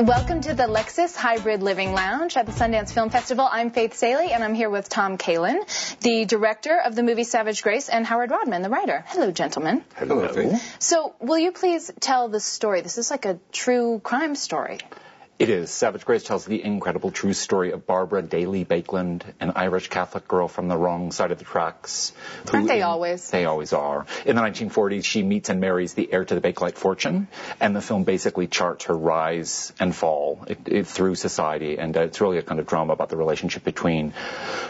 Welcome to the Lexus Hybrid Living Lounge at the Sundance Film Festival. I'm Faith Saley, and I'm here with Tom Kalin, the director of the movie Savage Grace, and Howard Rodman, the writer. Hello, gentlemen. Hello, Faith. So, will you please tell the story? This is like a true crime story. It is. Savage Grace tells the incredible true story of Barbara Daly Bakeland, an Irish Catholic girl from the wrong side of the tracks. Aren't they always? They always are. In the 1940s, she meets and marries the heir to the Bakelite fortune, and the film basically charts her rise and fall through society, and it's really a kind of drama about the relationship between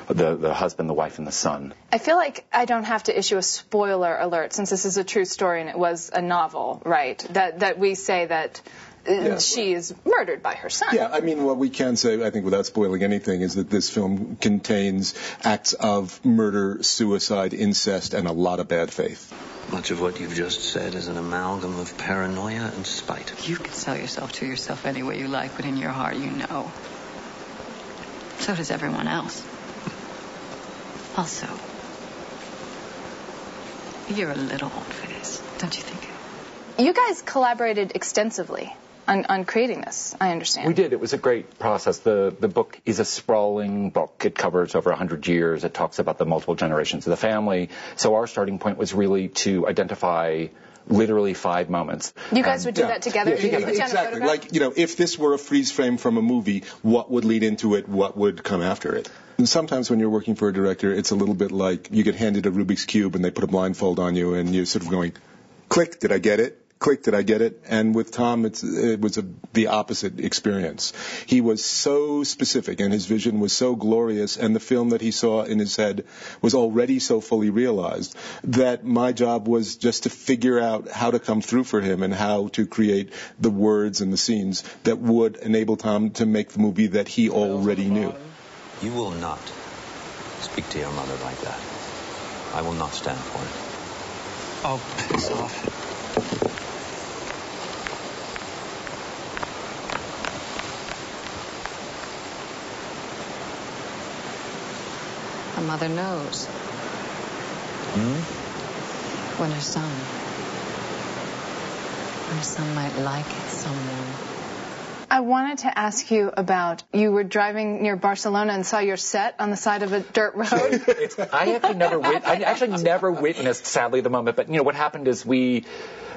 the husband, the wife, and the son. I feel like I don't have to issue a spoiler alert, since this is a true story and it was a novel, right? That we say that... she is murdered by her son. Yeah, I mean, what we can say, I think, without spoiling anything, is that this film contains acts of murder, suicide, incest, and a lot of bad faith. Much of what you've just said is an amalgam of paranoia and spite. You can sell yourself to yourself any way you like, but in your heart you know. So does everyone else. Also, you're a little old for this, don't you think? You guys collaborated extensively on creating this, I understand. We did. It was a great process. The book is a sprawling book. It covers over 100 years. It talks about the multiple generations of the family. So our starting point was really to identify literally 5 moments. You guys would do that together? Yeah, exactly. Like, if this were a freeze frame from a movie, what would lead into it? What would come after it? And sometimes when you're working for a director, it's a little bit like you get handed a Rubik's Cube and they put a blindfold on you and you're sort of going, click, did I get it? Click, did I get it? And with Tom, it was the opposite experience. He was so specific, and his vision was so glorious, and the film that he saw in his head was already so fully realized that my job was just to figure out how to come through for him and how to create the words and the scenes that would enable Tom to make the movie that he already knew. You will not speak to your mother like that. I will not stand for it. Oh, piss off. Her mother knows. When her son might like someone. I wanted to ask you about, you were driving near Barcelona and saw your set on the side of a dirt road. I actually never witnessed, sadly, the moment. But, what happened is we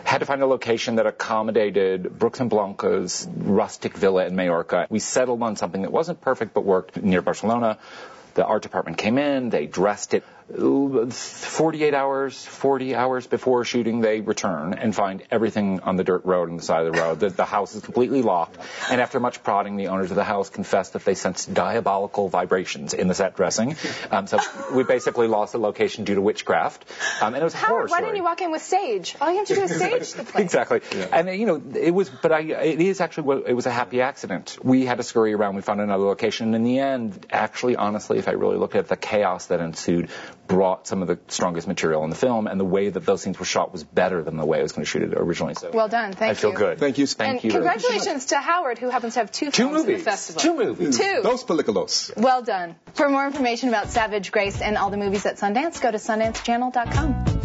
had to find a location that accommodated Brooks and Blanca's rustic villa in Mallorca. We settled on something that wasn't perfect but worked near Barcelona. The art department came in, they dressed it. 40 hours before shooting, they return and find everything on the dirt road on the side of the road. The house is completely locked. And after much prodding, the owners of the house confessed that they sensed diabolical vibrations in the set dressing. So we basically lost the location due to witchcraft. And it was a horror story. Why didn't you walk in with sage? All you have to do is sage the place. Exactly. Yeah. And, it was a happy accident. We had to scurry around. We found another location. And in the end, actually, honestly, if I really looked at the chaos that ensued, brought some of the strongest material in the film, and the way that those scenes were shot was better than the way I was going to shoot it originally. So well done. Thank you. I feel good. Thank you. And congratulations to Howard, who happens to have two films movies. in the festival. 2 movies. 2. Dos películas. Well done. For more information about Savage Grace and all the movies at Sundance, go to SundanceChannel.com.